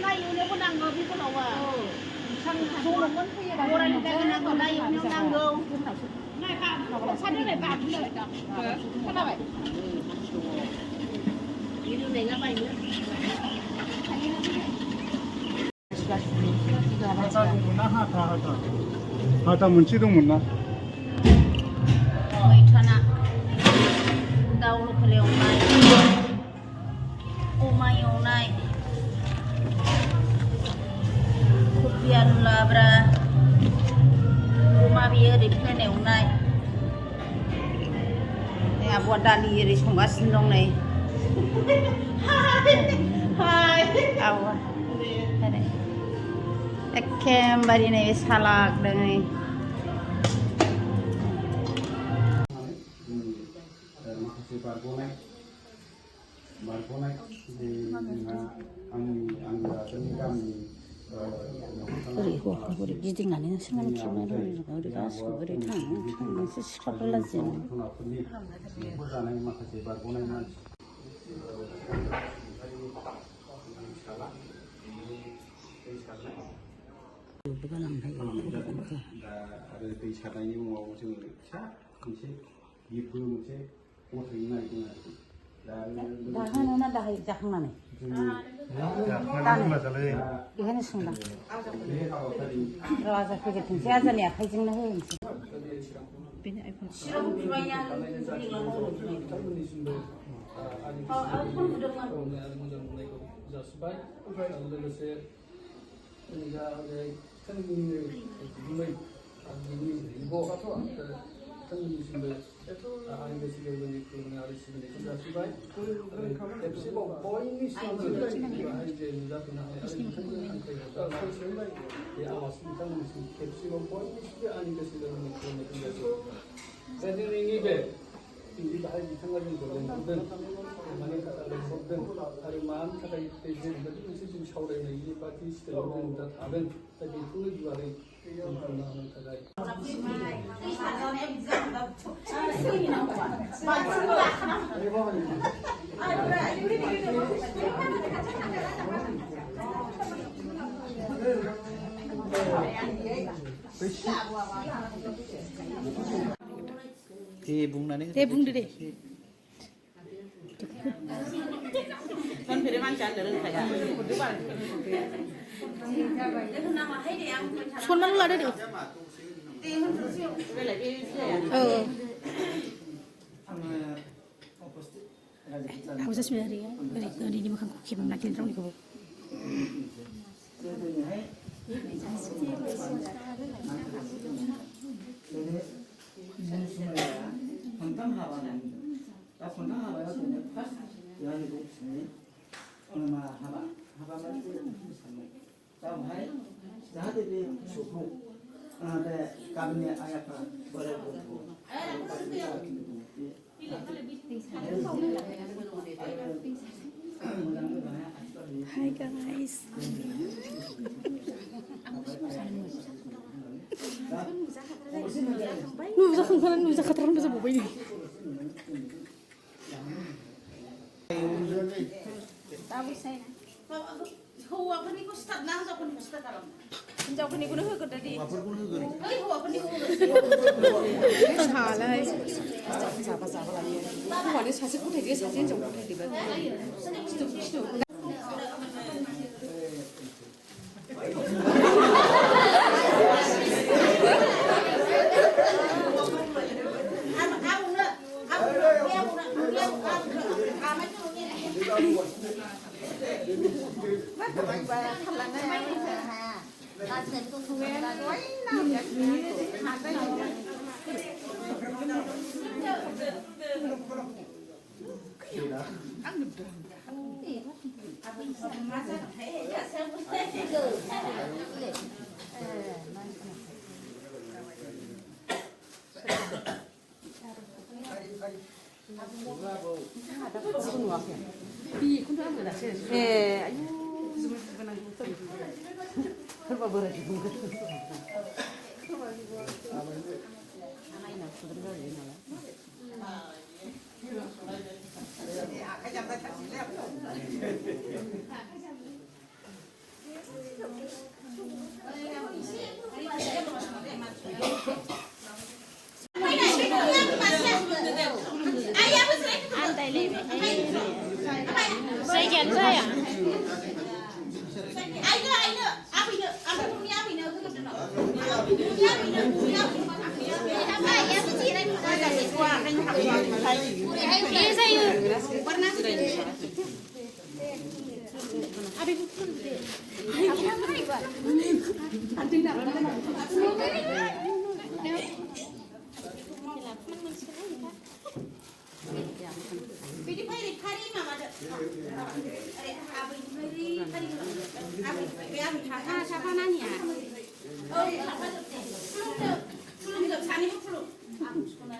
ได้อยู่เนี่ยคนนั่งเงาพี่คนเราอ่ะช่างชูลงมันพี่อะไรอะไรนี่กันนั่งก็ได้อยู่เนี่ยนั่งเงาง่ายป่ะฉันได้ไหนป่ะพี่เลยจ้ะก็ได้ไปอยู่ไหนก็ไปเนี่ย 하다 문치도 못나 Itana daulu keleonai umayonai kupian labra uma biar di pleneunai ini abuat dali di sungai sendong nih hai awal ekem bari nih salak dengan 우리 우리 기딩 안에는 생각이 기분으로 우리 가서 우리 탕 시켜볼라지. 누가 랑해? ada di sana ini mau musim siap musim ibu musim mau terima itu 다 하나나 다 장난해. 이거는 순간. 들어와서 그게 등지하자니야. 가지는 해. 실험 불가냐? 대붕들이 손만 올라래 돼. Aku sebenarnya dari ini makan kuki menakin terus di kubur. Hai guys. Nusa kataran bisa bobo ini. Tahu saya. Hawa apa nih kau start nang jauh nih start alam. Jauh nih kau nak kerja di. Hei hawa apa nih kau? Terhalang. Siapa lagi? Hawa ni sahaja kau tadi sahaja jauh tadi ber. Eh, ayo, sebenarnya serba berat juga. Anak sudah berani malah. 아비고 푸는데. Pidi pari mama ada. Abi pari siapa nanya? Oh, siapa tuh? Belum jam sani belum. Aku sekolah.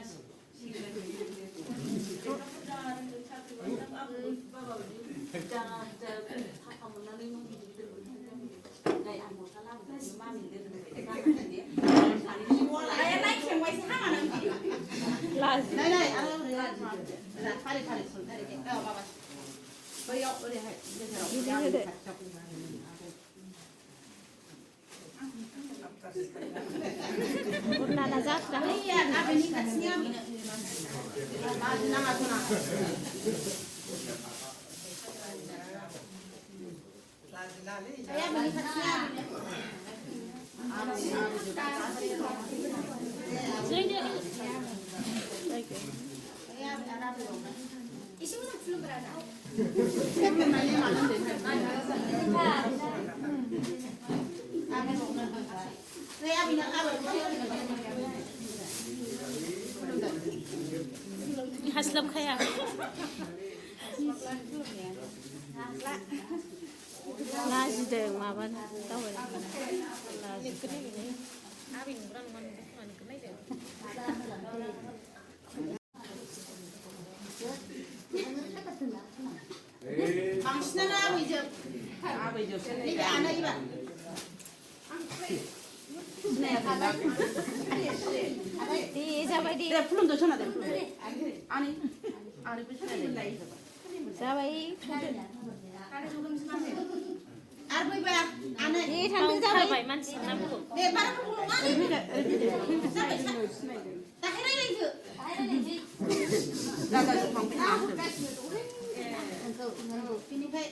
Pernah nazar dah. Iya, apa ini kasihnya? Nama tu nak. Saya beli kasihnya. Isi mana belum berada? Haslab kaya. Nasi deh, makan tahu ya. Nasi ini. Abin kurang mana kemana deh. Mangsna na abijo. Ini ke anak iba. Di sabai di. Belum tu sana deh. Ani bisa deh. Sabai. Arbo iba anak. Di sambil sabai mansi namu. Deh barang puluh ani. Sabai. Tahir aja itu. Dah sampai. Ini kayak.